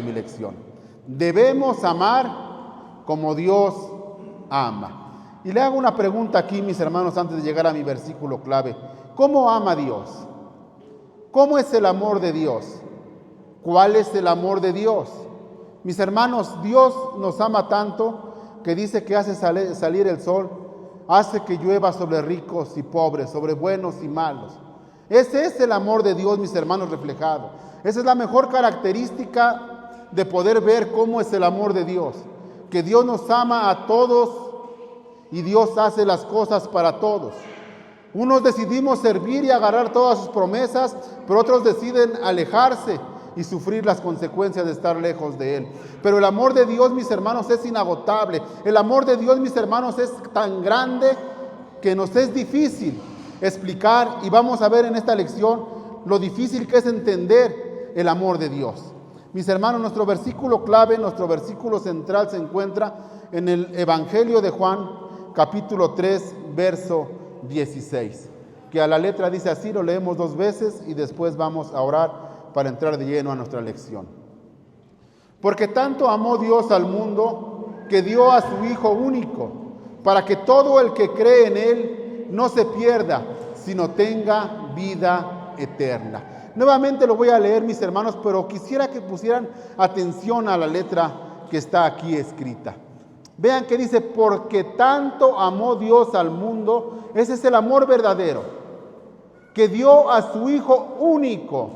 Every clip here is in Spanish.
mi lección. Debemos amar como Dios ama. Y le hago una pregunta aquí, mis hermanos, antes de llegar a mi versículo clave. ¿Cómo ama Dios? ¿Cómo es el amor de Dios? ¿Cuál es el amor de Dios? Mis hermanos, Dios nos ama tanto que dice que hace salir el sol, hace que llueva sobre ricos y pobres, sobre buenos y malos. Ese es el amor de Dios, mis hermanos, reflejado. Esa es la mejor característica de poder ver cómo es el amor de Dios. Que Dios nos ama a todos y Dios hace las cosas para todos. Unos decidimos servir y agarrar todas sus promesas, pero otros deciden alejarse y sufrir las consecuencias de estar lejos de Él. Pero el amor de Dios, mis hermanos, es inagotable. El amor de Dios, mis hermanos, es tan grande que nos es difícil explicar, y vamos a ver en esta lección lo difícil que es entender el amor de Dios. Mis hermanos, nuestro versículo clave, nuestro versículo central se encuentra en el Evangelio de Juan, capítulo 3, verso 16, que a la letra dice así, lo leemos 2 veces y después vamos a orar para entrar de lleno a nuestra lección. Porque tanto amó Dios al mundo que dio a su Hijo único, para que todo el que cree en Él no se pierda, sino tenga vida eterna. Nuevamente lo voy a leer, mis hermanos, pero quisiera que pusieran atención a la letra que está aquí escrita. Vean que dice, porque tanto amó Dios al mundo, ese es el amor verdadero, que dio a su Hijo único,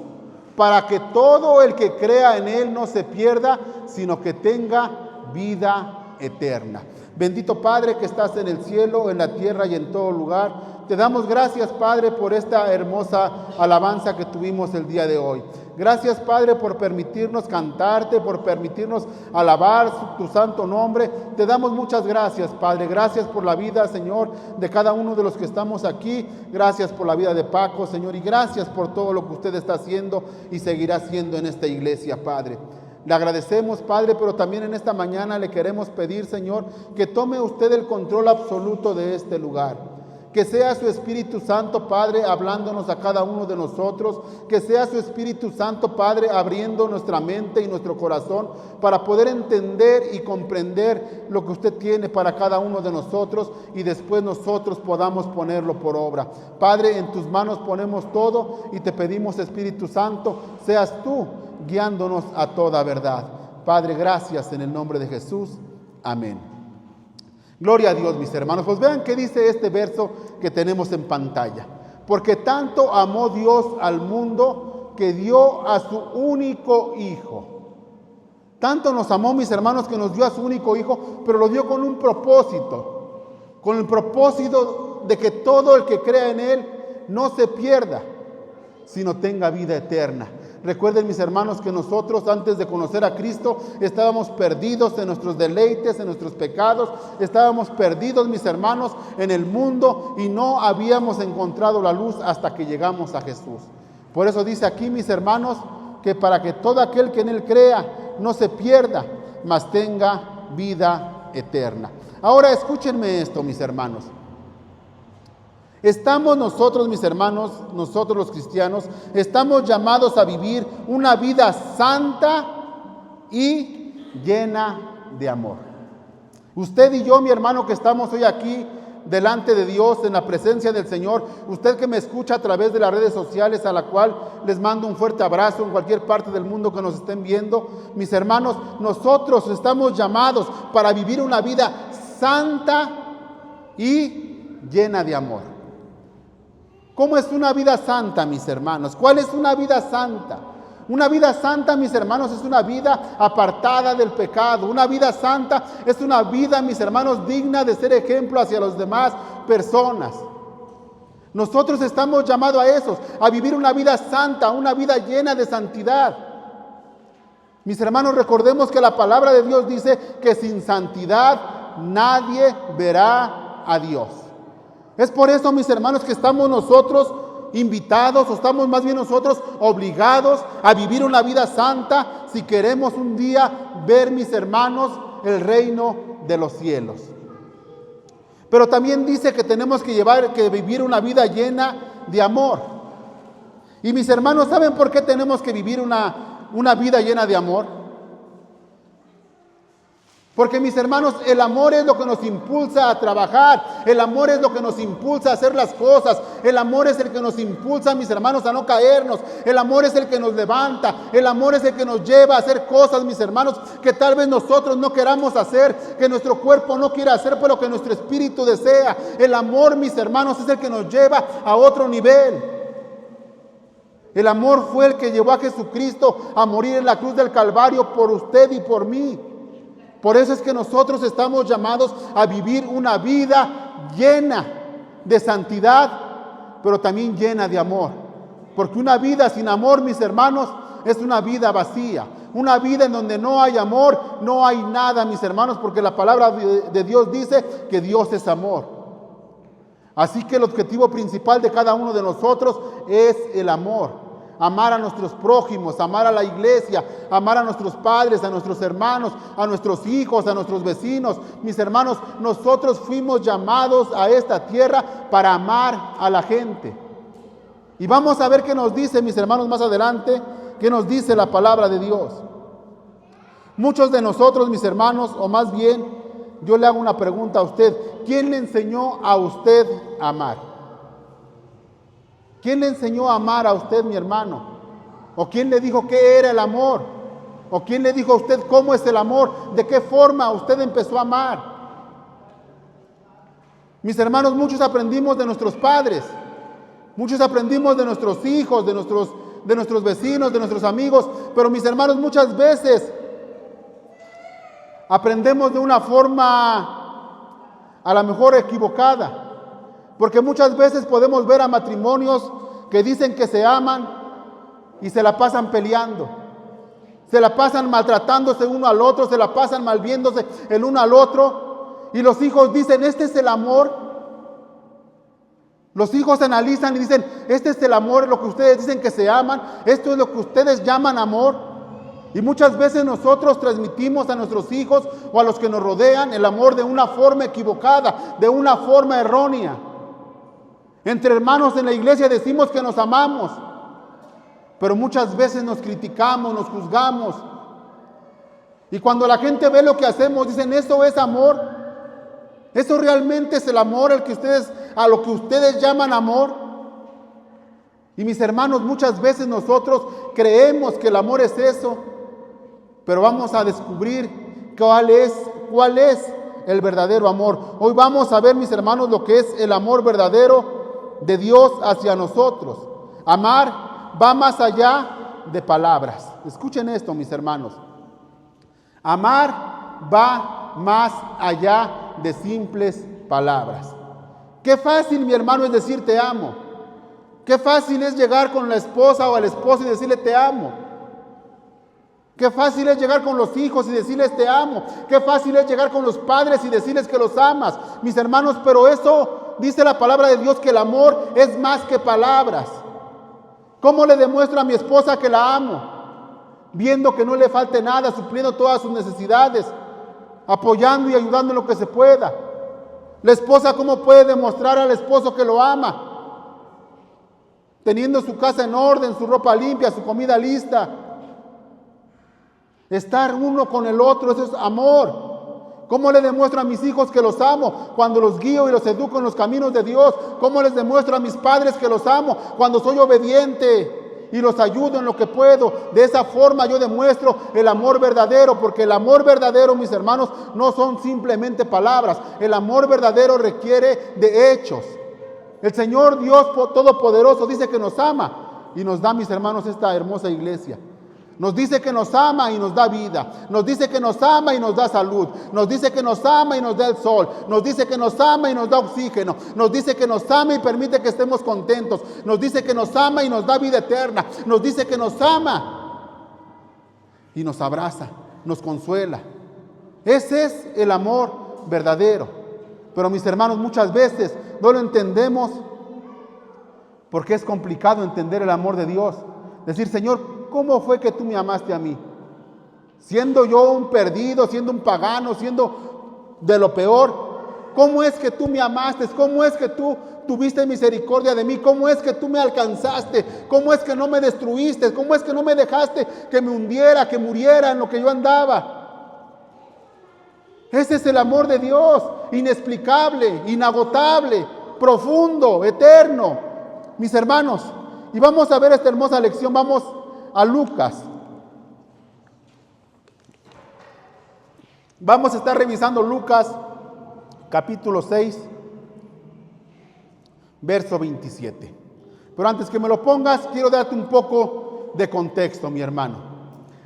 para que todo el que crea en Él no se pierda, sino que tenga vida eterna. Bendito Padre que estás en el cielo, en la tierra y en todo lugar. Te damos gracias, Padre, por esta hermosa alabanza que tuvimos el día de hoy. Gracias, Padre, por permitirnos cantarte, por permitirnos alabar tu santo nombre. Te damos muchas gracias, Padre. Gracias por la vida, Señor, de cada uno de los que estamos aquí. Gracias por la vida de Paco, Señor, y gracias por todo lo que usted está haciendo y seguirá haciendo en esta iglesia, Padre. Le agradecemos, Padre, pero también en esta mañana le queremos pedir, Señor, que tome usted el control absoluto de este lugar. Que sea su Espíritu Santo, Padre, hablándonos a cada uno de nosotros. Que sea su Espíritu Santo, Padre, abriendo nuestra mente y nuestro corazón para poder entender y comprender lo que usted tiene para cada uno de nosotros y después nosotros podamos ponerlo por obra. Padre, en tus manos ponemos todo y te pedimos, Espíritu Santo, seas tú guiándonos a toda verdad. Padre, gracias en el nombre de Jesús. Amén. Gloria a Dios, mis hermanos. Pues vean qué dice este verso que tenemos en pantalla. Porque tanto amó Dios al mundo que dio a su único Hijo. Tanto nos amó, mis hermanos, que nos dio a su único Hijo, pero lo dio con un propósito. Con el propósito de que todo el que crea en Él no se pierda, sino tenga vida eterna. Recuerden, mis hermanos, que nosotros antes de conocer a Cristo estábamos perdidos en nuestros deleites, en nuestros pecados. Estábamos perdidos, mis hermanos, en el mundo y no habíamos encontrado la luz hasta que llegamos a Jesús. Por eso dice aquí, mis hermanos, que para que todo aquel que en Él crea no se pierda, mas tenga vida eterna. Ahora escúchenme esto, mis hermanos. Estamos nosotros, mis hermanos, nosotros los cristianos, estamos llamados a vivir una vida santa y llena de amor. Usted y yo, mi hermano, que estamos hoy aquí delante de Dios, en la presencia del Señor, usted que me escucha a través de las redes sociales, a la cual les mando un fuerte abrazo en cualquier parte del mundo que nos estén viendo, mis hermanos, nosotros estamos llamados para vivir una vida santa y llena de amor. ¿Cómo es una vida santa, mis hermanos? ¿Cuál es una vida santa? Una vida santa, mis hermanos, es una vida apartada del pecado. Una vida santa es una vida, mis hermanos, digna de ser ejemplo hacia las demás personas. Nosotros estamos llamados a eso, a vivir una vida santa, una vida llena de santidad. Mis hermanos, recordemos que la palabra de Dios dice que sin santidad nadie verá a Dios. Es por eso, mis hermanos, que estamos nosotros invitados, o estamos más bien nosotros obligados a vivir una vida santa si queremos un día ver, mis hermanos, el reino de los cielos. Pero también dice que tenemos que vivir una vida llena de amor. Y mis hermanos, ¿saben por qué tenemos que vivir una vida llena de amor? Porque mis hermanos, el amor es lo que nos impulsa a trabajar, el amor es lo que nos impulsa a hacer las cosas, el amor es el que nos impulsa, mis hermanos, a no caernos, el amor es el que nos levanta, el amor es el que nos lleva a hacer cosas, mis hermanos, que tal vez nosotros no queramos hacer, que nuestro cuerpo no quiera hacer, pero que nuestro espíritu desea. El amor, mis hermanos, es el que nos lleva a otro nivel. El amor fue el que llevó a Jesucristo a morir en la cruz del Calvario por usted y por mí. Por eso es que nosotros estamos llamados a vivir una vida llena de santidad, pero también llena de amor. Porque una vida sin amor, mis hermanos, es una vida vacía. Una vida en donde no hay amor, no hay nada, mis hermanos, porque la palabra de Dios dice que Dios es amor. Así que el objetivo principal de cada uno de nosotros es el amor. Amar a nuestros prójimos, amar a la iglesia, amar a nuestros padres, a nuestros hermanos, a nuestros hijos, a nuestros vecinos. Mis hermanos, nosotros fuimos llamados a esta tierra para amar a la gente. Y vamos a ver qué nos dice, mis hermanos, más adelante, qué nos dice la palabra de Dios. Muchos de nosotros, mis hermanos, o más bien, yo le hago una pregunta a usted. ¿Quién le enseñó a usted a amar? ¿Quién le enseñó a amar a usted, mi hermano? ¿O quién le dijo qué era el amor? ¿O quién le dijo a usted cómo es el amor? ¿De qué forma usted empezó a amar? Mis hermanos, muchos aprendimos de nuestros padres. Muchos aprendimos de nuestros hijos, de nuestros vecinos, de nuestros amigos. Pero mis hermanos, muchas veces aprendemos de una forma a lo mejor equivocada. Porque muchas veces podemos ver a matrimonios que dicen que se aman y se la pasan peleando. Se la pasan maltratándose uno al otro, se la pasan malviéndose el uno al otro. Y los hijos dicen, este es el amor. Los hijos analizan y dicen, este es el amor, lo que ustedes dicen que se aman. Esto es lo que ustedes llaman amor. Y muchas veces nosotros transmitimos a nuestros hijos o a los que nos rodean el amor de una forma equivocada, de una forma errónea. Entre hermanos en la iglesia decimos que nos amamos, pero muchas veces nos criticamos, nos juzgamos. Y cuando la gente ve lo que hacemos, dicen, ¿eso es amor? ¿Eso realmente es el amor a lo que ustedes llaman amor? Y mis hermanos, muchas veces nosotros creemos que el amor es eso, pero vamos a descubrir cuál es el verdadero amor. Hoy vamos a ver, mis hermanos, lo que es el amor verdadero de Dios hacia nosotros. Amar va más allá de palabras. Escuchen esto, mis hermanos. Amar va más allá de simples palabras. Qué fácil, mi hermano, es decir te amo. Qué fácil es llegar con la esposa o al esposo y decirle te amo. Qué fácil es llegar con los hijos y decirles te amo. Qué fácil es llegar con los padres y decirles que los amas. Mis hermanos, pero eso dice la palabra de Dios, que el amor es más que palabras. ¿Cómo le demuestro a mi esposa que la amo? Viendo que no le falte nada, supliendo todas sus necesidades, apoyando y ayudando en lo que se pueda. La esposa, ¿cómo puede demostrar al esposo que lo ama? Teniendo su casa en orden, su ropa limpia, su comida lista. Estar uno con el otro, eso es amor. ¿Cómo le demuestro a mis hijos que los amo? Cuando los guío y los educo en los caminos de Dios. ¿Cómo les demuestro a mis padres que los amo? Cuando soy obediente y los ayudo en lo que puedo. De esa forma yo demuestro el amor verdadero, porque el amor verdadero, mis hermanos, no son simplemente palabras. El amor verdadero requiere de hechos. El Señor Dios Todopoderoso dice que nos ama y nos da, mis hermanos, esta hermosa iglesia. Nos dice que nos ama y nos da vida. Nos dice que nos ama y nos da salud. Nos dice que nos ama y nos da el sol. Nos dice que nos ama y nos da oxígeno. Nos dice que nos ama y permite que estemos contentos. Nos dice que nos ama y nos da vida eterna. Nos dice que nos ama y nos abraza, nos consuela. Ese es el amor verdadero. Pero mis hermanos, muchas veces no lo entendemos porque es complicado entender el amor de Dios. Decir, Señor, ¿cómo fue que tú me amaste a mí? Siendo yo un perdido, siendo un pagano, siendo de lo peor, ¿cómo es que tú me amaste? ¿Cómo es que tú tuviste misericordia de mí? ¿Cómo es que tú me alcanzaste? ¿Cómo es que no me destruiste? ¿Cómo es que no me dejaste que me hundiera, que muriera en lo que yo andaba? Ese es el amor de Dios, inexplicable, inagotable, profundo, eterno. Mis hermanos, y vamos a ver esta hermosa lección. Vamos a Lucas. Vamos a estar revisando Lucas, capítulo 6, verso 27. Pero antes que me lo pongas, quiero darte un poco de contexto, mi hermano.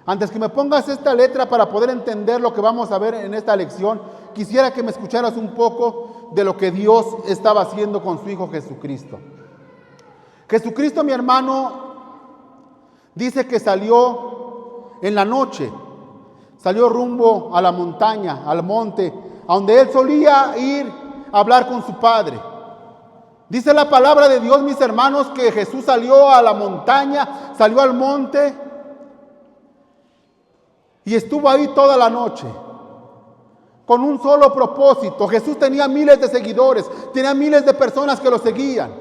Antes que me pongas esta letra para poder entender lo que vamos a ver en esta lección, quisiera que me escucharas un poco de lo que Dios estaba haciendo con su Hijo Jesucristo. Jesucristo, mi hermano, dice que salió en la noche, salió rumbo a la montaña, al monte, a donde él solía ir a hablar con su Padre. Dice la palabra de Dios, mis hermanos, que Jesús salió a la montaña, salió al monte y estuvo ahí toda la noche con un solo propósito. Jesús tenía miles de seguidores, tenía miles de personas que lo seguían.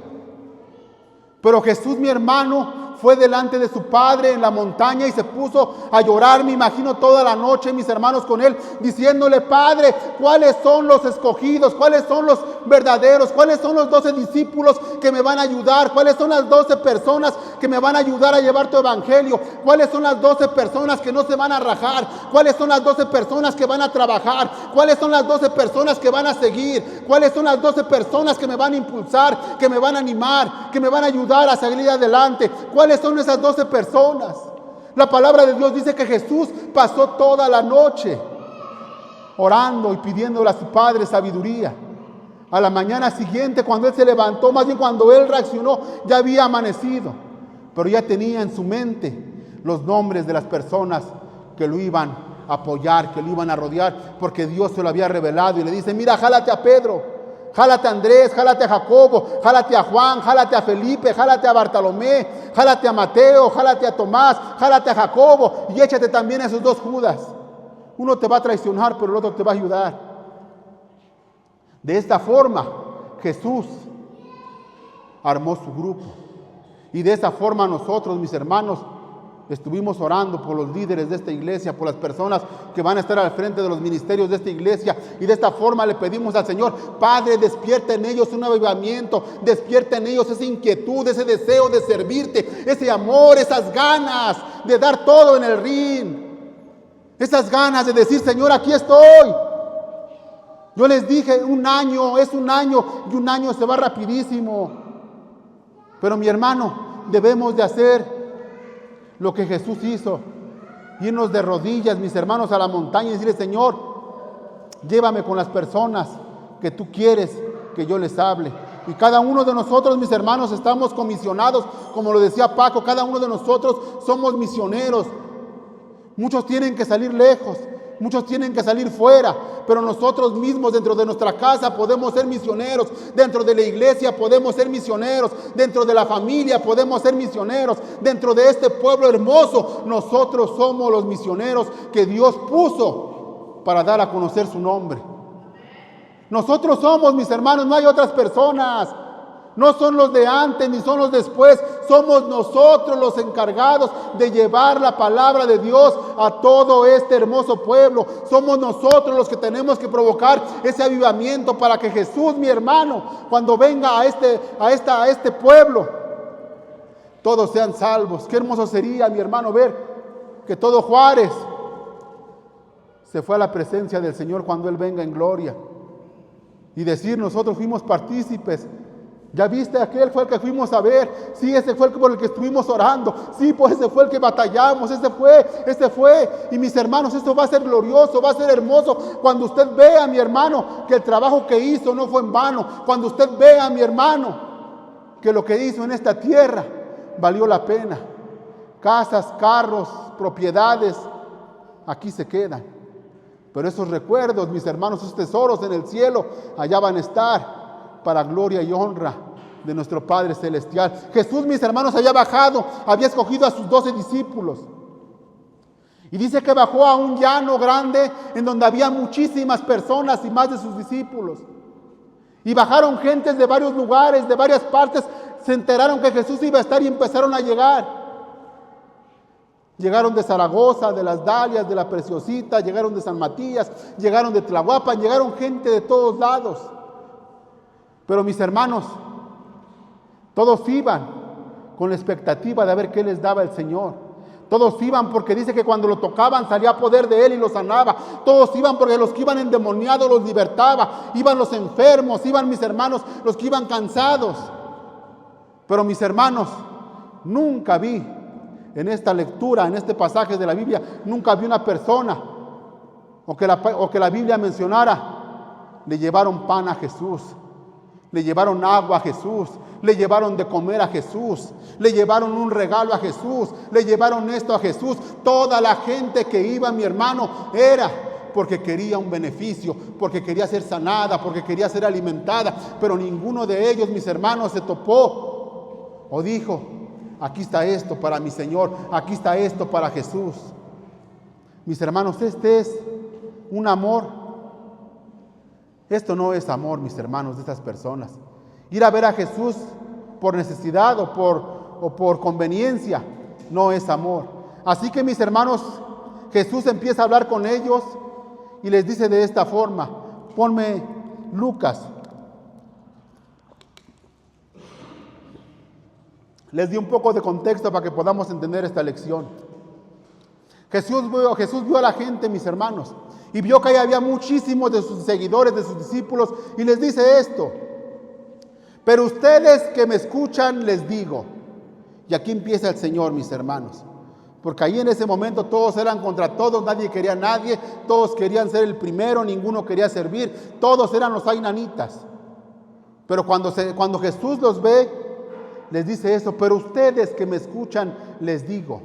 Pero Jesús, mi hermano, fue delante de su Padre en la montaña y se puso a llorar, me imagino, toda la noche, mis hermanos, con él, diciéndole: Padre, ¿cuáles son los escogidos? ¿Cuáles son los verdaderos? ¿Cuáles son los 12 discípulos que me van a ayudar? ¿Cuáles son las 12 personas que me van a ayudar a llevar tu evangelio? ¿Cuáles son las 12 personas que no se van a rajar? ¿Cuáles son las 12 personas que van a trabajar? ¿Cuáles son las 12 personas que van a seguir? ¿Cuáles son las 12 personas que me van a impulsar, que me van a animar, que me van a ayudar a salir adelante? ¿Cuáles son esas 12 personas? La palabra de Dios dice que Jesús pasó toda la noche orando y pidiéndole a su Padre sabiduría. A la mañana siguiente, cuando él se levantó, más bien cuando él reaccionó, ya había amanecido, pero ya tenía en su mente los nombres de las personas que lo iban a apoyar, que lo iban a rodear, porque Dios se lo había revelado y le dice: mira, jálate a Pedro, jálate a Andrés, jálate a Jacobo, jálate a Juan, jálate a Felipe, jálate a Bartolomé, jálate a Mateo, jálate a Tomás, jálate a Jacobo y échate también a esos 2 Judas. Uno te va a traicionar, pero el otro te va a ayudar. De esta forma, Jesús armó su grupo. Y de esa forma nosotros, mis hermanos, estuvimos orando por los líderes de esta iglesia, por las personas que van a estar al frente de los ministerios de esta iglesia. Y de esta forma le pedimos al Señor: Padre, despierta en ellos un avivamiento, despierta en ellos esa inquietud, ese deseo de servirte, ese amor, esas ganas de dar todo en el ring, esas ganas de decir: Señor, aquí estoy. Yo les dije, un año es un año y un año se va rapidísimo. Pero mi hermano, debemos de hacer lo que Jesús hizo, irnos de rodillas, mis hermanos, a la montaña y decirle: Señor, llévame con las personas que tú quieres que yo les hable. Y cada uno de nosotros, mis hermanos, estamos comisionados, como lo decía Paco, cada uno de nosotros somos misioneros. Muchos tienen que salir lejos, muchos tienen que salir fuera, pero nosotros mismos dentro de nuestra casa podemos ser misioneros, dentro de la iglesia podemos ser misioneros, dentro de la familia podemos ser misioneros, dentro de este pueblo hermoso nosotros somos los misioneros que Dios puso para dar a conocer su nombre. Nosotros somos, mis hermanos, no hay otras personas. No son los de antes ni son los después, somos nosotros los encargados de llevar la palabra de Dios a todo este hermoso pueblo. Somos nosotros los que tenemos que provocar ese avivamiento para que Jesús, mi hermano, cuando venga a este pueblo, todos sean salvos. Qué hermoso sería, mi hermano, ver que todo Juárez se fue a la presencia del Señor cuando Él venga en gloria y decir: nosotros fuimos partícipes. ¿Ya viste? Aquel fue el que fuimos a ver. Sí, ese fue el por el que estuvimos orando. Sí, pues ese fue el que batallamos. Ese fue. Y mis hermanos, esto va a ser glorioso, va a ser hermoso. Cuando usted vea, mi hermano, que el trabajo que hizo no fue en vano. Cuando usted vea, mi hermano, que lo que hizo en esta tierra valió la pena. Casas, carros, propiedades, aquí se quedan. Pero esos recuerdos, mis hermanos, esos tesoros en el cielo, allá van a estar, para gloria y honra de nuestro Padre Celestial. Jesús, mis hermanos, había bajado, había escogido a sus 12 discípulos. Y dice que bajó a un llano grande en donde había muchísimas personas y más de sus discípulos. Y bajaron gentes de varios lugares, de varias partes, se enteraron que Jesús iba a estar y empezaron a llegar. Llegaron de Zaragoza, de Las Dalias, de La Preciosita, llegaron de San Matías, llegaron de Tlahuapan, llegaron gente de todos lados. Pero mis hermanos, todos iban con la expectativa de ver qué les daba el Señor. Todos iban porque dice que cuando lo tocaban salía poder de Él y los sanaba. Todos iban porque los que iban endemoniados los libertaba. Iban los enfermos, iban mis hermanos, los que iban cansados. Pero mis hermanos, nunca vi en esta lectura, en este pasaje de la Biblia, nunca vi una persona o que la Biblia mencionara, le llevaron pan a Jesús, le llevaron agua a Jesús, le llevaron de comer a Jesús, le llevaron un regalo a Jesús, le llevaron esto a Jesús. Toda la gente que iba, mi hermano, era porque quería un beneficio, porque quería ser sanada, porque quería ser alimentada. Pero ninguno de ellos, mis hermanos, se topó o dijo: aquí está esto para mi Señor, aquí está esto para Jesús. Mis hermanos, este es un amor. Esto no es amor, mis hermanos, de estas personas. Ir a ver a Jesús por necesidad o por conveniencia no es amor. Así que, mis hermanos, Jesús empieza a hablar con ellos y les dice de esta forma. Ponme Lucas. Les di un poco de contexto para que podamos entender esta lección. Jesús vio a la gente, mis hermanos, y vio que ahí había muchísimos de sus seguidores, de sus discípulos, y les dice esto: pero ustedes que me escuchan les digo. Y aquí empieza el Señor, mis hermanos, porque ahí en ese momento todos eran contra todos, nadie quería a nadie, todos querían ser el primero, ninguno quería servir, todos eran los ainanitas. Pero cuando Jesús los ve, les dice eso: pero ustedes que me escuchan les digo.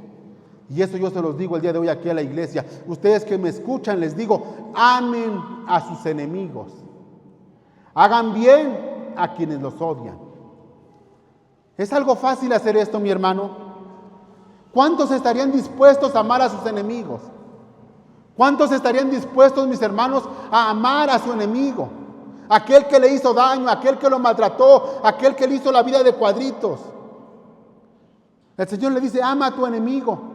Y eso yo se los digo el día de hoy aquí a la iglesia. Ustedes que me escuchan les digo: amen a sus enemigos, hagan bien a quienes los odian. ¿Es algo fácil hacer esto, mi hermano? ¿Cuántos estarían dispuestos a amar a sus enemigos? ¿Cuántos estarían dispuestos, mis hermanos, a amar a su enemigo? Aquel que le hizo daño, aquel que lo maltrató, aquel que le hizo la vida de cuadritos. El Señor le dice: ama a tu enemigo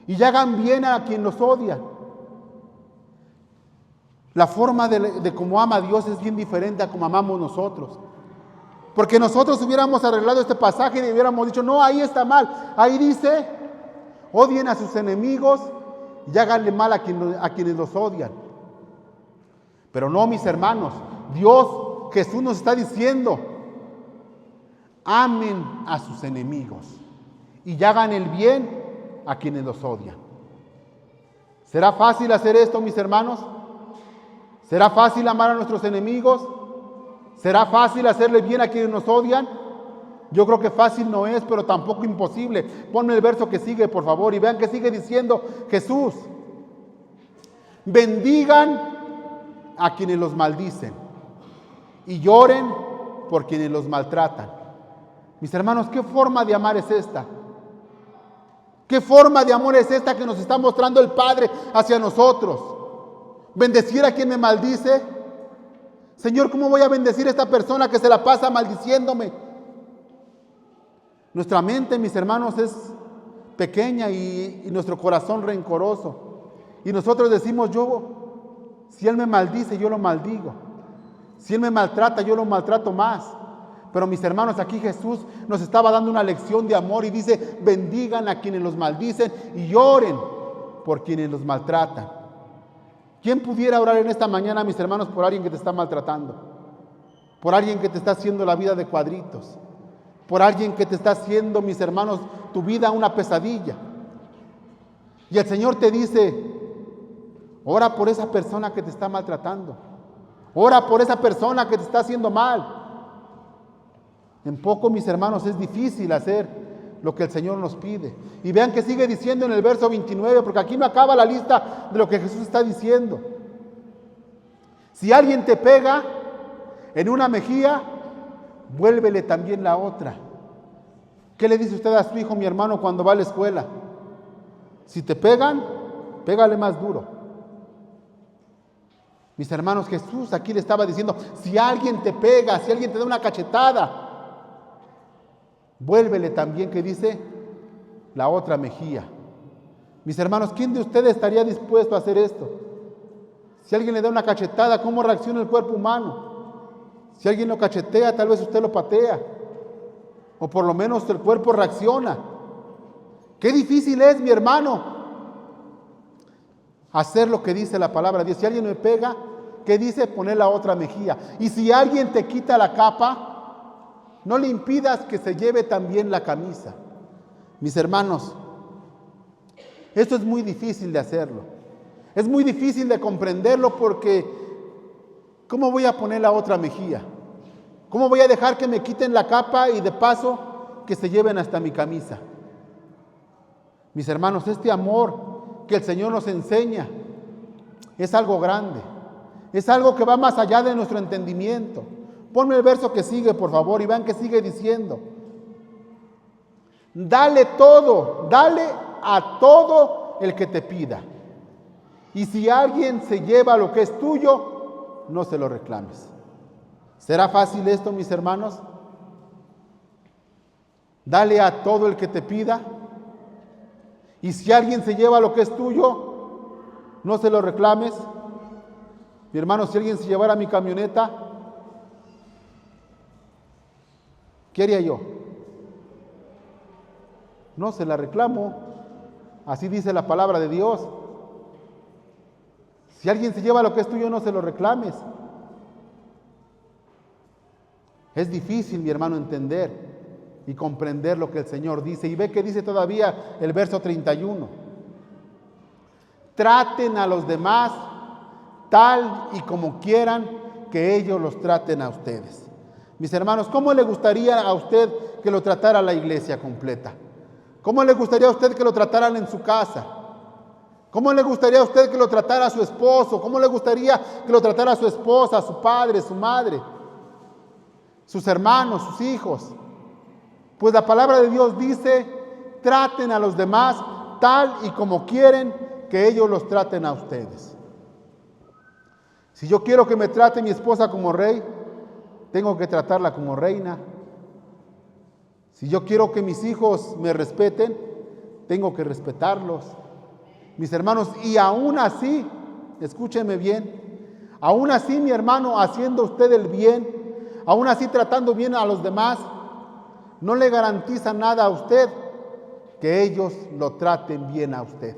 y hagan bien a quien los odia. La forma de cómo ama a Dios es bien diferente a como amamos nosotros. Porque nosotros hubiéramos arreglado este pasaje y hubiéramos dicho: no, ahí está mal. Ahí dice: odien a sus enemigos y háganle mal a quienes los odian. Pero no, mis hermanos, Jesús nos está diciendo: amen a sus enemigos y hagan el bien a quienes los odian. ¿Será fácil hacer esto, mis hermanos? ¿Será fácil amar a nuestros enemigos? ¿Será fácil hacerle bien a quienes nos odian? Yo creo que fácil no es, pero tampoco imposible. Ponme el verso que sigue, por favor, y vean que sigue diciendo Jesús: bendigan a quienes los maldicen y lloren por quienes los maltratan. Mis hermanos, ¿qué forma de amar es esta? ¿Qué forma de amor es esta que nos está mostrando el Padre hacia nosotros? ¿Bendecir a quien me maldice? Señor, ¿cómo voy a bendecir a esta persona que se la pasa maldiciéndome? Nuestra mente, mis hermanos, es pequeña y nuestro corazón rencoroso. Y nosotros decimos: si Él me maldice, yo lo maldigo. Si Él me maltrata, yo lo maltrato más. Pero mis hermanos, aquí Jesús nos estaba dando una lección de amor y dice: bendigan a quienes los maldicen y lloren por quienes los maltratan. ¿Quién pudiera orar en esta mañana, mis hermanos, por alguien que te está maltratando? Por alguien que te está haciendo la vida de cuadritos. Por alguien que te está haciendo, mis hermanos, tu vida una pesadilla. Y el Señor te dice: ora por esa persona que te está maltratando. Ora por esa persona que te está haciendo mal. En poco, mis hermanos, es difícil hacer lo que el Señor nos pide. Y vean que sigue diciendo en el verso 29, porque aquí no acaba la lista de lo que Jesús está diciendo. Si alguien te pega en una mejilla, vuélvele también la otra. ¿Qué le dice usted a su hijo, mi hermano, cuando va a la escuela? Si te pegan, pégale más duro. Mis hermanos, Jesús aquí le estaba diciendo: si alguien te pega, si alguien te da una cachetada, vuélvele también, que dice, la otra mejilla. Mis hermanos, ¿quién de ustedes estaría dispuesto a hacer esto? Si alguien le da una cachetada, ¿cómo reacciona el cuerpo humano? Si alguien lo cachetea, tal vez usted lo patea. O por lo menos el cuerpo reacciona. Qué difícil es, mi hermano, hacer lo que dice la palabra de Dios. Si alguien me pega, ¿qué dice? Poner la otra mejilla. Y si alguien te quita la capa, no le impidas que se lleve también la camisa. Mis hermanos, esto es muy difícil de hacerlo. Es muy difícil de comprenderlo porque ¿cómo voy a poner la otra mejilla? ¿Cómo voy a dejar que me quiten la capa y de paso que se lleven hasta mi camisa? Mis hermanos, este amor que el Señor nos enseña es algo grande. Es algo que va más allá de nuestro entendimiento. Ponme el verso que sigue, por favor, y vean que sigue diciendo. Dale todo, dale a todo el que te pida. Y si alguien se lleva lo que es tuyo, no se lo reclames. ¿Será fácil esto, mis hermanos? Dale a todo el que te pida. Y si alguien se lleva lo que es tuyo, no se lo reclames. Mi hermano, si alguien se llevara mi camioneta, ¿qué haría yo? No se la reclamo. Así dice la palabra de Dios. Si alguien se lleva lo que es tuyo, no se lo reclames. Es difícil, mi hermano, entender y comprender lo que el Señor dice. Y ve que dice todavía el verso 31. Traten a los demás tal y como quieran que ellos los traten a ustedes. Mis hermanos, ¿cómo le gustaría a usted que lo tratara la iglesia completa? ¿Cómo le gustaría a usted que lo trataran en su casa? ¿Cómo le gustaría a usted que lo tratara a su esposo? ¿Cómo le gustaría que lo tratara a su esposa, a su padre, su madre, sus hermanos, sus hijos? Pues la palabra de Dios dice, traten a los demás tal y como quieren que ellos los traten a ustedes. Si yo quiero que me trate mi esposa como rey, tengo que tratarla como reina. Si yo quiero que mis hijos me respeten, tengo que respetarlos. Mis hermanos, y aún así, escúchenme bien, aún así, mi hermano, haciendo usted el bien, aún así tratando bien a los demás, no le garantiza nada a usted que ellos lo traten bien a usted.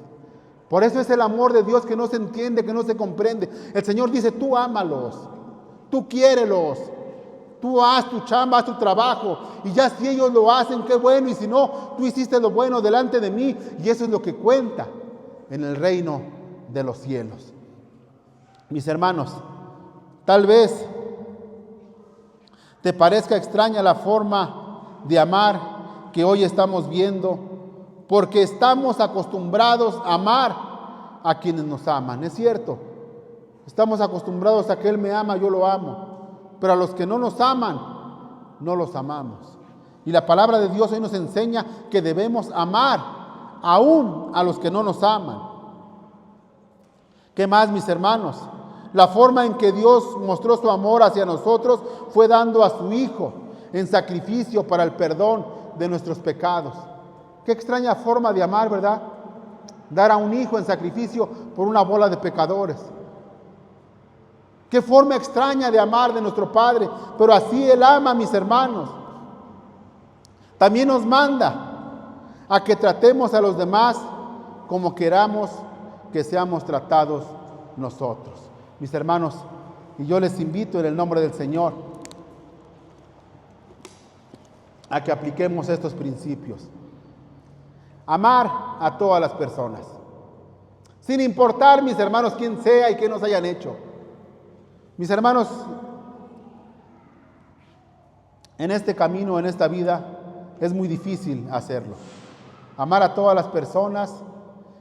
Por eso es el amor de Dios que no se entiende, que no se comprende. El Señor dice, tú ámalos, tú quiérelos, tú haz tu chamba, haz tu trabajo, y ya si ellos lo hacen, qué bueno, y si no, tú hiciste lo bueno delante de mí, y eso es lo que cuenta en el reino de los cielos. Mis hermanos, tal vez te parezca extraña la forma de amar que hoy estamos viendo, porque estamos acostumbrados a amar a quienes nos aman. Es cierto, estamos acostumbrados a que Él me ama, yo lo amo, pero a los que no nos aman, no los amamos. Y la palabra de Dios hoy nos enseña que debemos amar aún a los que no nos aman. ¿Qué más, mis hermanos? La forma en que Dios mostró su amor hacia nosotros fue dando a su Hijo en sacrificio para el perdón de nuestros pecados. Qué extraña forma de amar, ¿verdad? Dar a un hijo en sacrificio por una bola de pecadores. Qué forma extraña de amar de nuestro Padre, pero así Él ama, mis hermanos. También nos manda a que tratemos a los demás como queramos que seamos tratados nosotros. Mis hermanos, y yo les invito en el nombre del Señor a que apliquemos estos principios. Amar a todas las personas, sin importar, mis hermanos, quién sea y qué nos hayan hecho. Mis hermanos, en este camino, en esta vida, es muy difícil hacerlo. Amar a todas las personas.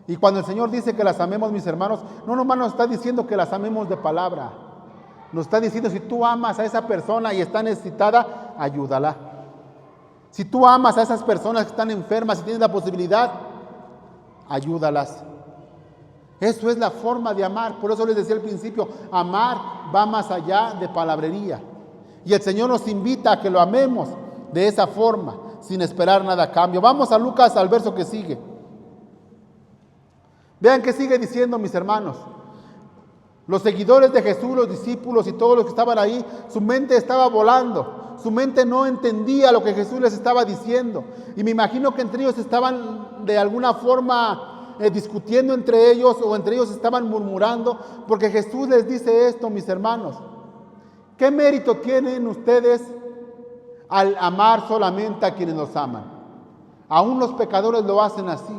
Y cuando el Señor dice que las amemos, mis hermanos, no nomás nos está diciendo que las amemos de palabra. Nos está diciendo, si tú amas a esa persona y está necesitada, ayúdala. Si tú amas a esas personas que están enfermas y tienes la posibilidad, ayúdalas. Eso es la forma de amar. Por eso les decía al principio, amar va más allá de palabrería. Y el Señor nos invita a que lo amemos de esa forma, sin esperar nada a cambio. Vamos a Lucas, al verso que sigue. Vean qué sigue diciendo, mis hermanos. Los seguidores de Jesús, los discípulos y todos los que estaban ahí, su mente estaba volando. Su mente no entendía lo que Jesús les estaba diciendo. Y me imagino que entre ellos estaban de alguna forma discutiendo entre ellos, o entre ellos estaban murmurando, porque Jesús les dice esto, mis hermanos. ¿Qué mérito tienen ustedes al amar solamente a quienes los aman? Aún los pecadores lo hacen así.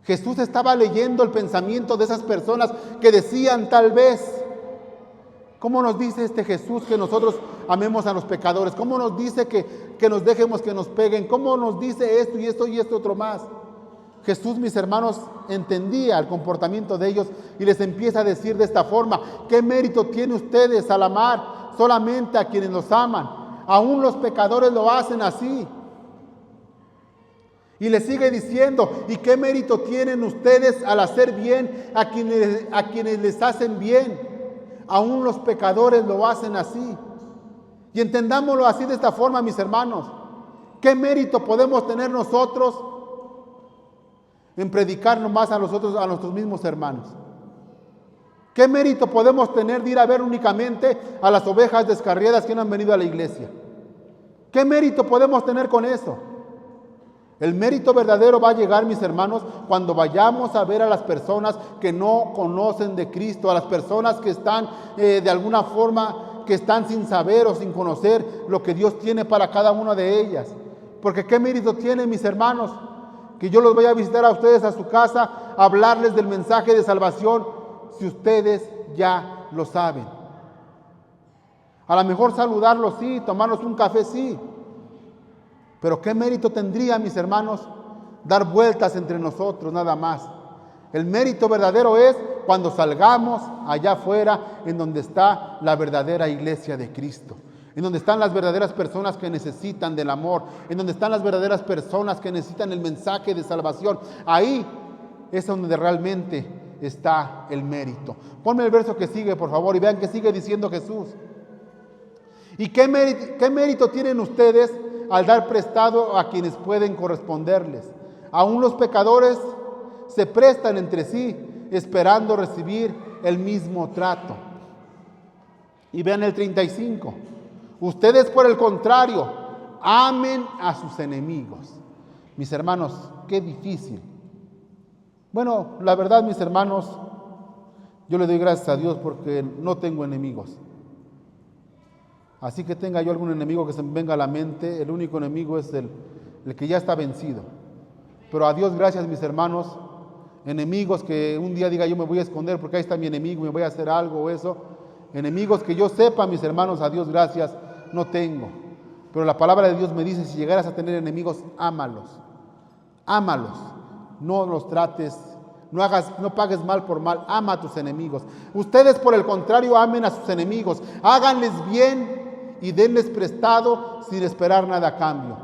Jesús estaba leyendo el pensamiento de esas personas que decían tal vez, ¿cómo nos dice este Jesús que nosotros amemos a los pecadores? ¿Cómo nos dice que nos dejemos que nos peguen? ¿Cómo nos dice esto y esto y esto otro más? Jesús, mis hermanos, entendía el comportamiento de ellos y les empieza a decir de esta forma: ¿qué mérito tiene ustedes al amar solamente a quienes los aman? Aún los pecadores lo hacen así. Y le sigue diciendo: ¿y qué mérito tienen ustedes al hacer bien a quienes les hacen bien? Aún los pecadores lo hacen así. Y entendámoslo así, de esta forma, mis hermanos. ¿Qué mérito podemos tener nosotros en predicar nomás a nuestros mismos hermanos? ¿Qué mérito podemos tener de ir a ver únicamente a las ovejas descarriadas que no han venido a la iglesia? ¿Qué mérito podemos tener con eso? El mérito verdadero va a llegar, mis hermanos, cuando vayamos a ver a las personas que no conocen de Cristo, a las personas que están de alguna forma, que están sin saber o sin conocer lo que Dios tiene para cada una de ellas. Porque ¿qué mérito tiene, mis hermanos, que yo los vaya a visitar a ustedes a su casa, a hablarles del mensaje de salvación, si ustedes ya lo saben? A lo mejor saludarlos sí, tomarnos un café sí, pero ¿qué mérito tendría, mis hermanos, dar vueltas entre nosotros nada más? El mérito verdadero es cuando salgamos allá afuera, en donde está la verdadera iglesia de Cristo, en donde están las verdaderas personas que necesitan del amor, en donde están las verdaderas personas que necesitan el mensaje de salvación. Ahí es donde realmente está el mérito. Ponme el verso que sigue, por favor, y vean que sigue diciendo Jesús. ¿Y qué mérito tienen ustedes al dar prestado a quienes pueden corresponderles? Aún los pecadores se prestan entre sí, esperando recibir el mismo trato. Y vean el 35. Ustedes, por el contrario, amen a sus enemigos. Mis hermanos, qué difícil. Bueno, la verdad, mis hermanos, yo le doy gracias a Dios porque no tengo enemigos. Así que tenga yo algún enemigo que se me venga a la mente, el único enemigo es el que ya está vencido. Pero a Dios gracias, mis hermanos. Enemigos que un día diga yo me voy a esconder porque ahí está mi enemigo, me voy a hacer algo o eso. Enemigos que yo sepa, mis hermanos, a Dios gracias, no tengo. Pero la palabra de Dios me dice: si llegaras a tener enemigos, ámalos. Ámalos. No los trates, no pagues mal por mal. Ama a tus enemigos. Ustedes, por el contrario, amen a sus enemigos. Háganles bien y denles prestado sin esperar nada a cambio.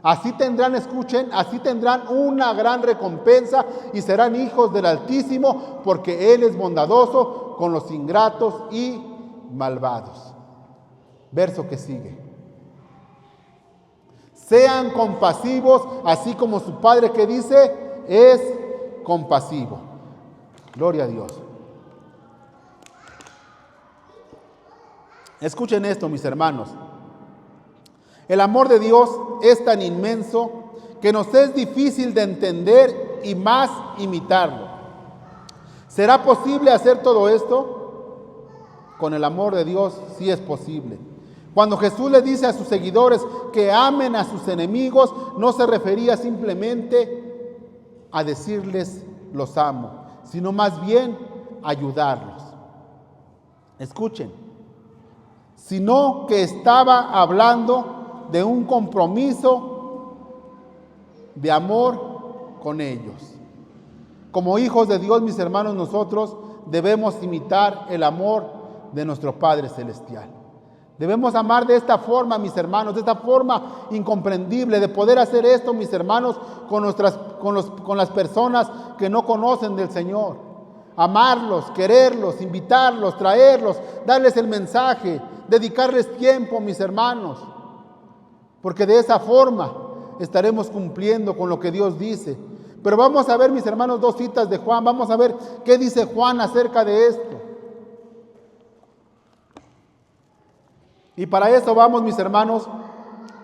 Así tendrán, escuchen, así tendrán una gran recompensa y serán hijos del Altísimo, porque Él es bondadoso con los ingratos y malvados. Verso que sigue. Sean compasivos, así como su Padre, que dice, es compasivo. Gloria a Dios. Escuchen esto, mis hermanos. El amor de Dios es tan inmenso que nos es difícil de entender y más imitarlo. ¿Será posible hacer todo esto? Con el amor de Dios sí es posible. Cuando Jesús le dice a sus seguidores que amen a sus enemigos, no se refería simplemente a decirles los amo, sino más bien ayudarlos. Escuchen, sino que estaba hablando de un compromiso de amor con ellos. Como hijos de Dios, mis hermanos, nosotros debemos imitar el amor de nuestro Padre Celestial. Debemos amar de esta forma, mis hermanos, de esta forma incomprendible, de poder hacer esto, mis hermanos, con las personas que no conocen del Señor. Amarlos, quererlos, invitarlos, traerlos, darles el mensaje, dedicarles tiempo, mis hermanos. Porque de esa forma estaremos cumpliendo con lo que Dios dice. Pero vamos a ver, mis hermanos, dos citas de Juan. Vamos a ver qué dice Juan acerca de esto. Y para eso vamos, mis hermanos,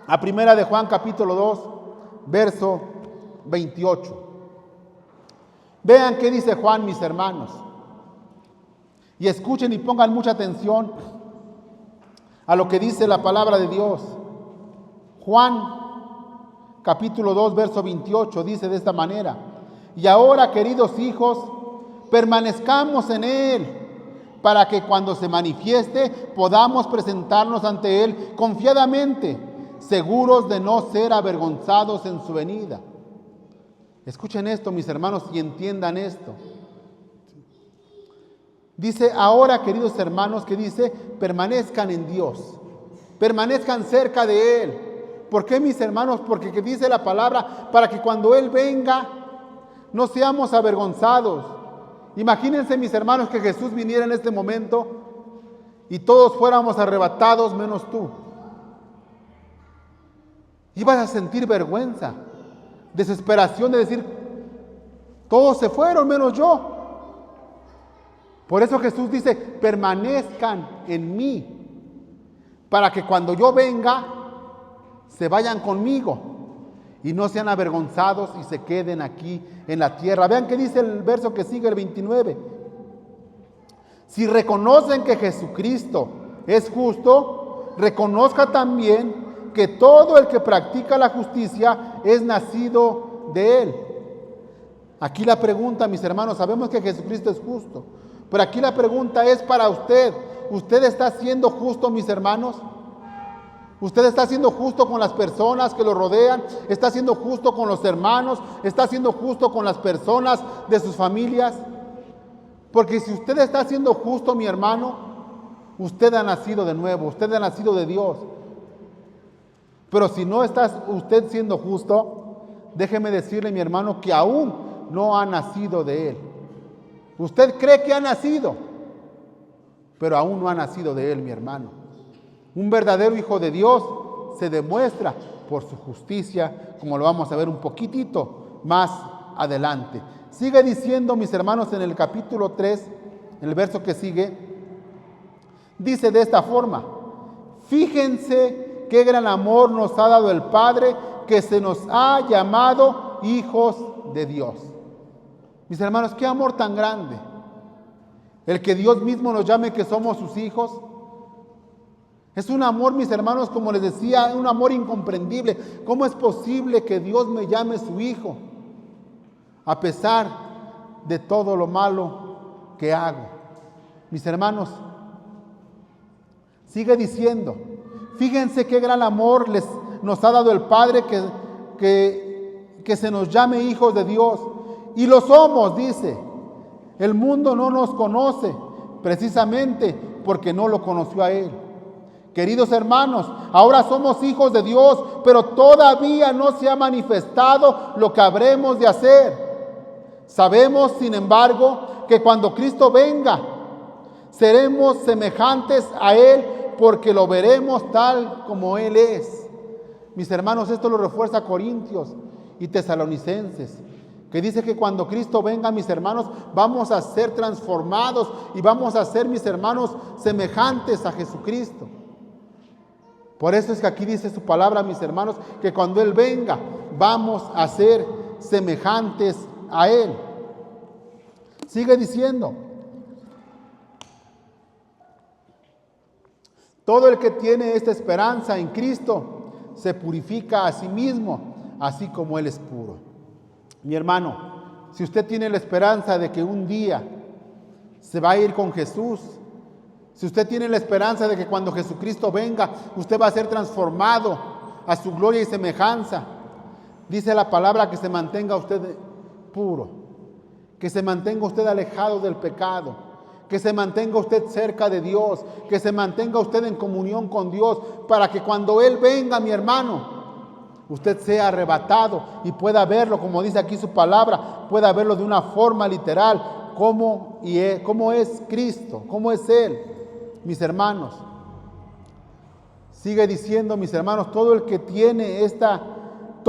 a primera de Juan capítulo 2, verso 28. Vean qué dice Juan, mis hermanos. Y escuchen y pongan mucha atención a lo que dice la palabra de Dios. Juan capítulo 2, verso 28 dice de esta manera: y ahora, queridos hijos, permanezcamos en Él, para que cuando se manifieste podamos presentarnos ante Él confiadamente, seguros de no ser avergonzados en su venida. Escuchen esto, mis hermanos, y entiendan esto. Dice, ahora, queridos hermanos, que dice, permanezcan en Dios, permanezcan cerca de Él. ¿Por qué, mis hermanos? Porque que dice la palabra, para que cuando Él venga, no seamos avergonzados. Imagínense, mis hermanos, que Jesús viniera en este momento y todos fuéramos arrebatados menos tú. Ibas a sentir vergüenza, desesperación de decir, todos se fueron menos yo. Por eso Jesús dice, permanezcan en mí, para que cuando yo venga, se vayan conmigo y no sean avergonzados y se queden aquí en la tierra. Vean qué dice el verso que sigue, el 29. Si reconocen que Jesucristo es justo, reconozca también que todo el que practica la justicia es nacido de Él. Aquí la pregunta, mis hermanos, sabemos que Jesucristo es justo, pero aquí la pregunta es para usted. ¿Usted está siendo justo, mis hermanos? ¿Usted está siendo justo con las personas que lo rodean? ¿Está siendo justo con los hermanos? ¿Está siendo justo con las personas de sus familias? Porque si usted está siendo justo, mi hermano, usted ha nacido de nuevo, usted ha nacido de Dios. Pero si no está usted siendo justo, déjeme decirle, mi hermano, que aún no ha nacido de Él. Usted cree que ha nacido, pero aún no ha nacido de Él, mi hermano. Un verdadero hijo de Dios se demuestra por su justicia, como lo vamos a ver un poquitito más adelante. Sigue diciendo, mis hermanos, en el capítulo 3, el verso que sigue, dice de esta forma: fíjense qué gran amor nos ha dado el Padre, que se nos ha llamado hijos de Dios. Mis hermanos, qué amor tan grande. El que Dios mismo nos llame que somos sus hijos. Es un amor, mis hermanos, como les decía, un amor incomprendible. ¿Cómo es posible que Dios me llame su hijo? A pesar de todo lo malo que hago. Mis hermanos, sigue diciendo, fíjense qué gran amor nos ha dado el Padre que se nos llame hijos de Dios. Y lo somos, dice. El mundo no nos conoce precisamente porque no lo conoció a Él. Queridos hermanos, ahora somos hijos de Dios, pero todavía no se ha manifestado lo que habremos de hacer. Sabemos, sin embargo, que cuando Cristo venga, seremos semejantes a Él porque lo veremos tal como Él es. Mis hermanos, esto lo refuerza Corintios y Tesalonicenses, que dice que cuando Cristo venga, mis hermanos, vamos a ser transformados y vamos a ser, mis hermanos, semejantes a Jesucristo. Por eso es que aquí dice su palabra, mis hermanos, que cuando Él venga, vamos a ser semejantes a Él. Sigue diciendo, todo el que tiene esta esperanza en Cristo se purifica a sí mismo, así como Él es puro. Mi hermano, si usted tiene la esperanza de que un día se va a ir con Jesús, si usted tiene la esperanza de que cuando Jesucristo venga, usted va a ser transformado a su gloria y semejanza, dice la palabra que se mantenga usted puro, que se mantenga usted alejado del pecado, que se mantenga usted cerca de Dios, que se mantenga usted en comunión con Dios, para que cuando Él venga, mi hermano, usted sea arrebatado y pueda verlo, como dice aquí su palabra, pueda verlo de una forma literal, cómo es Cristo, cómo es Él. Mis hermanos, sigue diciendo, mis hermanos, todo el que tiene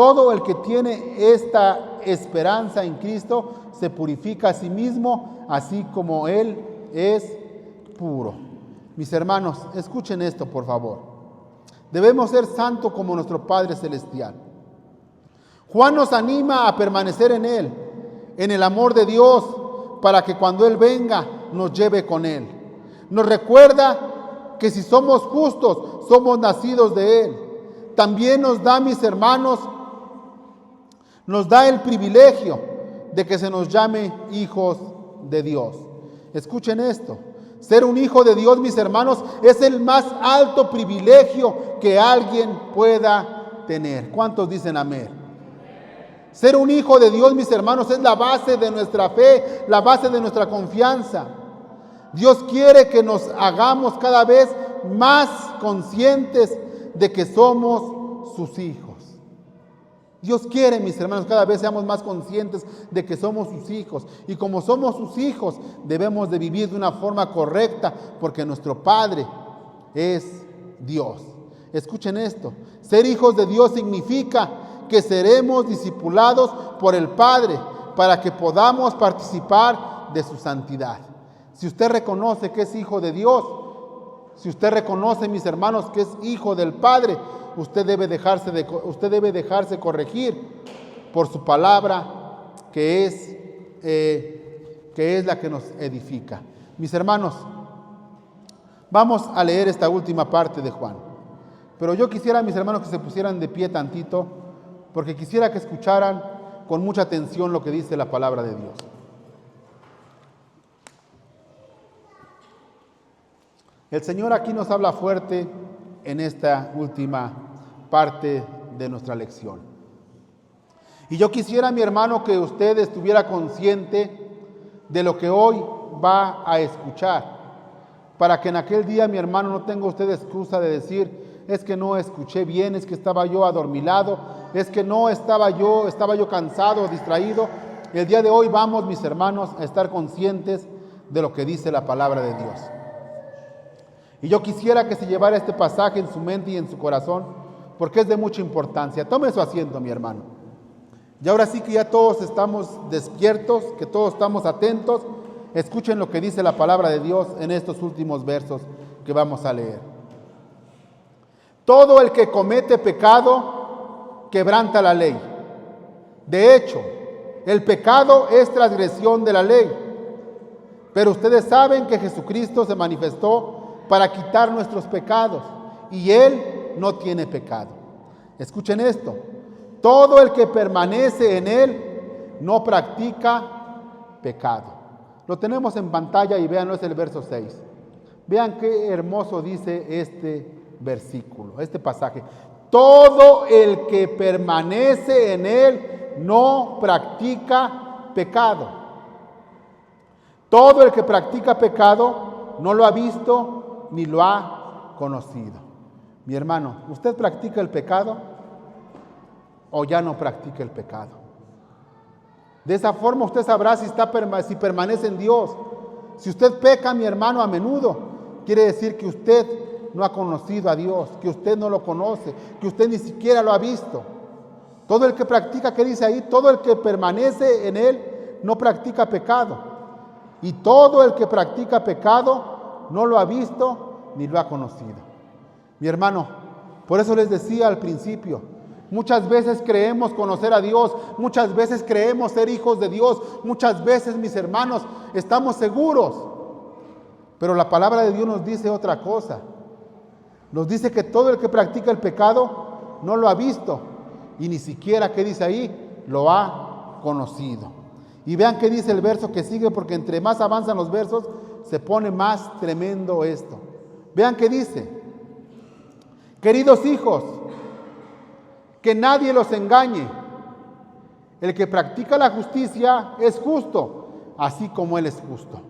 Todo el que tiene esta esperanza en Cristo se purifica a sí mismo, así como Él es puro. Mis hermanos, escuchen esto, por favor. Debemos ser santos como nuestro Padre Celestial. Juan nos anima a permanecer en Él, en el amor de Dios, para que cuando Él venga nos lleve con Él. Nos recuerda que si somos justos, somos nacidos de Él. También nos da, mis hermanos, nos da el privilegio de que se nos llame hijos de Dios. Escuchen esto. Ser un hijo de Dios, mis hermanos, es el más alto privilegio que alguien pueda tener. ¿Cuántos dicen amén? Ser un hijo de Dios, mis hermanos, es la base de nuestra fe, la base de nuestra confianza. Dios quiere que nos hagamos cada vez más conscientes de que somos sus hijos. Dios quiere, mis hermanos, cada vez seamos más conscientes de que somos sus hijos. Y como somos sus hijos, debemos de vivir de una forma correcta, porque nuestro Padre es Dios. Escuchen esto. Ser hijos de Dios significa que seremos discipulados por el Padre para que podamos participar de su santidad. Si usted reconoce que es hijo de Dios, si usted reconoce, mis hermanos, que es hijo del Padre, usted debe dejarse corregir por su palabra, que es la que nos edifica. Mis hermanos, vamos a leer esta última parte de Juan. Pero yo quisiera, mis hermanos, que se pusieran de pie tantito, porque quisiera que escucharan con mucha atención lo que dice la palabra de Dios. El Señor aquí nos habla fuerte en esta última parte de nuestra lección. Y yo quisiera, mi hermano, que usted estuviera consciente de lo que hoy va a escuchar, para que en aquel día, mi hermano, no tenga usted excusa de decir: es que no escuché bien, es que estaba yo adormilado, es que no estaba yo cansado, distraído. El día de hoy vamos, mis hermanos, a estar conscientes de lo que dice la palabra de Dios. Y yo quisiera que se llevara este pasaje en su mente y en su corazón, porque es de mucha importancia. Tome su asiento, mi hermano. Y ahora sí que ya todos estamos despiertos, que todos estamos atentos. Escuchen lo que dice la palabra de Dios en estos últimos versos que vamos a leer. Todo el que comete pecado quebranta la ley. De hecho, el pecado es transgresión de la ley. Pero ustedes saben que Jesucristo se manifestó para quitar nuestros pecados, y Él no tiene pecado. Escuchen esto: todo el que permanece en Él no practica pecado. Lo tenemos en pantalla y véanlo, es el verso 6. Vean qué hermoso dice este versículo, este pasaje. Todo el que permanece en Él no practica pecado. Todo el que practica pecado no lo ha visto ni lo ha conocido. Mi hermano, ¿usted practica el pecado o ya no practica el pecado? De esa forma usted sabrá si permanece en Dios. Si usted peca, mi hermano, a menudo, quiere decir que usted no ha conocido a Dios, que usted no lo conoce, que usted ni siquiera lo ha visto. Todo el que practica, ¿qué dice ahí? Todo el que permanece en Él no practica pecado. Y todo el que practica pecado no lo ha visto ni lo ha conocido. Mi hermano, por eso les decía al principio, muchas veces creemos conocer a Dios, muchas veces creemos ser hijos de Dios, muchas veces, mis hermanos, estamos seguros. Pero la palabra de Dios nos dice otra cosa. Nos dice que todo el que practica el pecado no lo ha visto y ni siquiera, ¿qué dice ahí?, lo ha conocido. Y vean qué dice el verso que sigue, porque entre más avanzan los versos, se pone más tremendo esto. Vean qué dice: queridos hijos, que nadie los engañe. El que practica la justicia es justo, así como Él es justo.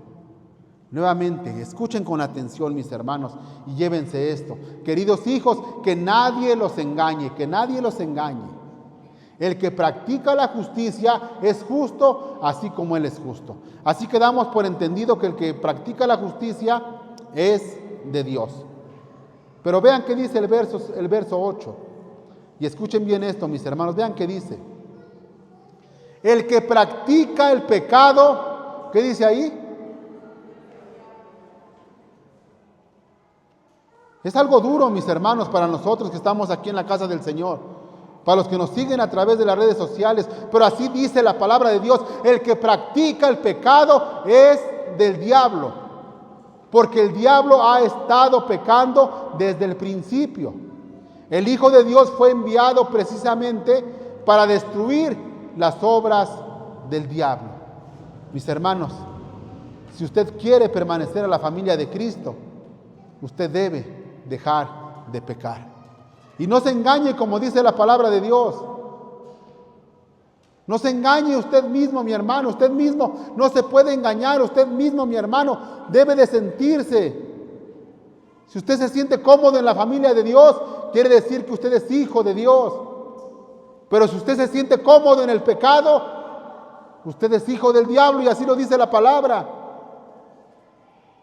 Nuevamente, escuchen con atención, mis hermanos, y llévense esto. Queridos hijos, que nadie los engañe, que nadie los engañe. El que practica la justicia es justo, así como Él es justo. Así que damos por entendido que el que practica la justicia es de Dios. Pero vean qué dice el verso 8. Y escuchen bien esto, mis hermanos, vean qué dice. El que practica el pecado, ¿qué dice ahí? Es algo duro, mis hermanos, para nosotros que estamos aquí en la casa del Señor, para los que nos siguen a través de las redes sociales, pero así dice la palabra de Dios: el que practica el pecado es del diablo, porque el diablo ha estado pecando desde el principio. El Hijo de Dios fue enviado precisamente para destruir las obras del diablo. Mis hermanos, si usted quiere permanecer en la familia de Cristo, usted debe dejar de pecar. Y no se engañe, como dice la palabra de Dios. No se engañe usted mismo, mi hermano. Usted mismo no se puede engañar. Usted mismo, mi hermano, debe de sentirse. Si usted se siente cómodo en la familia de Dios, quiere decir que usted es hijo de Dios. Pero si usted se siente cómodo en el pecado, usted es hijo del diablo, y así lo dice la palabra.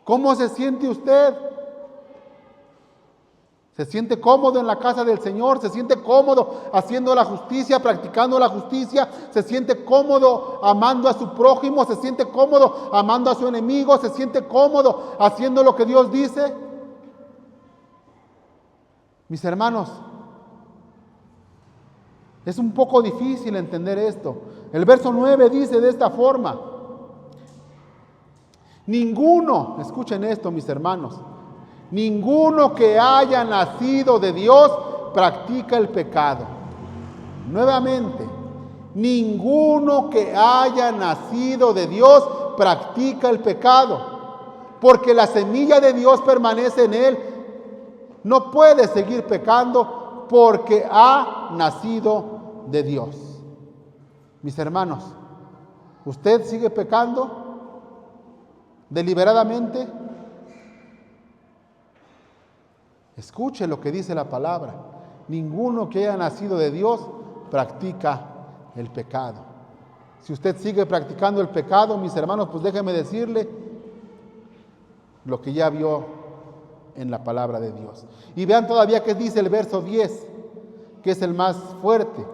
¿Cómo se siente usted? ¿Se siente cómodo en la casa del Señor? ¿Se siente cómodo haciendo la justicia, practicando la justicia? ¿Se siente cómodo amando a su prójimo? ¿Se siente cómodo amando a su enemigo? ¿Se siente cómodo haciendo lo que Dios dice? Mis hermanos, es un poco difícil entender esto. El verso 9 dice de esta forma: ninguno, escuchen esto, mis hermanos, ninguno que haya nacido de Dios practica el pecado. Nuevamente, ninguno que haya nacido de Dios practica el pecado, porque la semilla de Dios permanece en él. No puede seguir pecando porque ha nacido de Dios. Mis hermanos, ¿usted sigue pecando deliberadamente? Escuche lo que dice la palabra: ninguno que haya nacido de Dios practica el pecado. Si usted sigue practicando el pecado, mis hermanos, pues déjeme decirle lo que ya vio en la palabra de Dios. Y vean todavía qué dice el verso 10, que es el más fuerte.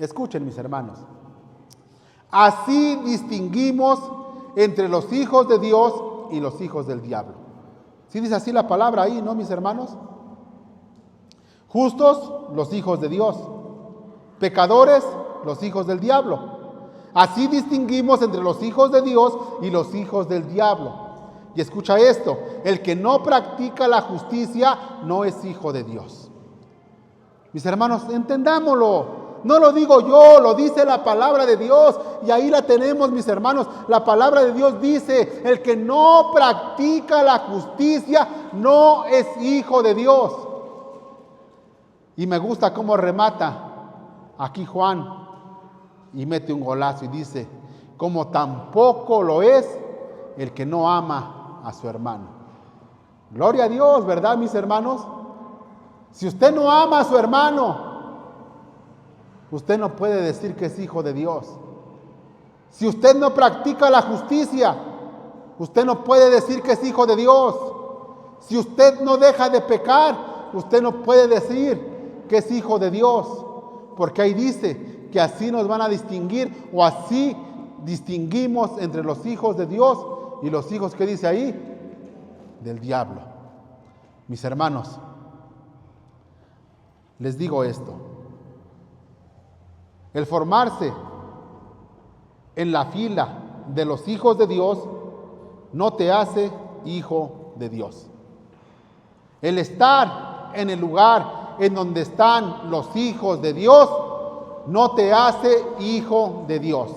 Escuchen, mis hermanos: así distinguimos entre los hijos de Dios y los hijos del diablo. ¿Sí dice así la palabra ahí, no, mis hermanos? Justos, los hijos de Dios; pecadores, los hijos del diablo. Así distinguimos entre los hijos de Dios y los hijos del diablo. Y escucha esto: el que no practica la justicia no es hijo de Dios. Mis hermanos, entendámoslo. No lo digo yo, lo dice la palabra de Dios. Y ahí la tenemos, mis hermanos. La palabra de Dios dice: el que no practica la justicia no es hijo de Dios. Y me gusta cómo remata aquí Juan, y mete un golazo y dice: como tampoco lo es el que no ama a su hermano. Gloria a Dios, ¿verdad, mis hermanos? Si usted no ama a su hermano, usted no puede decir que es hijo de Dios. Si usted no practica la justicia, usted no puede decir que es hijo de Dios. Si usted no deja de pecar, usted no puede decir que es hijo de Dios. Porque ahí dice que así nos van a distinguir, o así distinguimos entre los hijos de Dios y los hijos, ¿qué dice ahí? Del diablo. Mis hermanos, les digo esto: el formarse en la fila de los hijos de Dios no te hace hijo de Dios. El estar en el lugar en donde están los hijos de Dios no te hace hijo de Dios.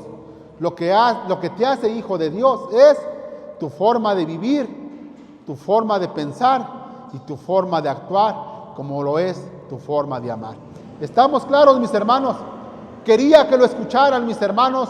Lo que te hace hijo de Dios es tu forma de vivir, tu forma de pensar y tu forma de actuar, como lo es tu forma de amar. ¿Estamos claros, mis hermanos? Quería que lo escucharan, mis hermanos,